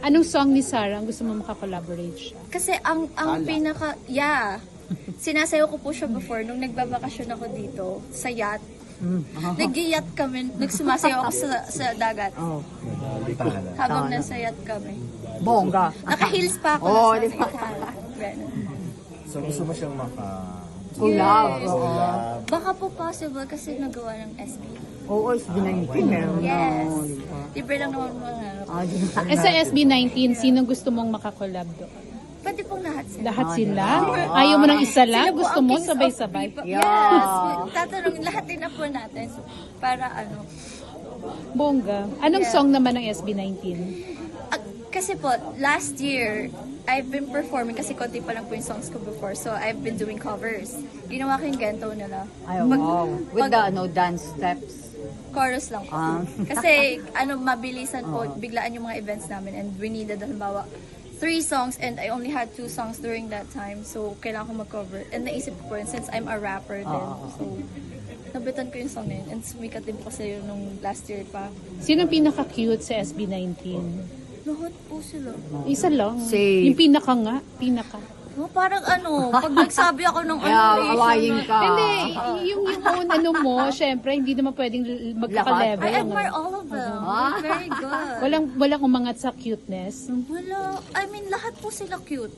Anong song ni Sarah ang gusto mo makakollaborate siya? Kasi ang pinaka, sinasayaw ko po siya before nung nagbabakasyon ako dito sa yacht. Nag-yacht kami, nagsumasayaw ako sa dagat. Oh. Habang nasa yacht kami. Bongga. Naka-heels pa ako. Oo, nasa di ba? Ganun. So gusto mo siyang Collab. Yes. Oo. Baka po possible kasi nagawa ng SB. Oo, SB19 meron na. Yes. Oo, di ba? Libre lang naman mga Di ba? Eh sa SB19, sino gusto mong makakollab doon? Pwede pong lahat sila. Lahat sila? Ayaw mo ng isa lang? Sila po Gusto ang mo kings of sabay-sabay? people. Yeah. Yes. Tatanong, lahat din na po natin. So, para ano. Bongga. Anong Yeah. song naman ng SB19? Kasi po, last year, I've been performing kasi konti pa lang po yung songs ko before. So, I've been doing covers. Ginawa ko yung gento nila. Ay, wow. With the dance steps. Chorus lang po. Kasi, mabilisan po, biglaan yung mga events namin and we needed, halimbawa, 3 songs and I only had 2 songs during that time. So, kailangan ko mag-cover. And naisip ko po rin, since I'm a rapper din. So, nabitan ko yung song na yun. And sumikat din po kasi yun nung last year pa. Sino ang pinaka-cute sa SB19? Lahat po sila. Isa lang. Same. Yung pinaka nga. Pinaka. Oh, parang pag nagsabi ako ng Yeah, awayin ka. Hindi, yung own mo, syempre, hindi naman pwedeng magkaka-level. I admire all of them. They're very good. Walang umangat sa cuteness. Wala. I mean, lahat po sila cute.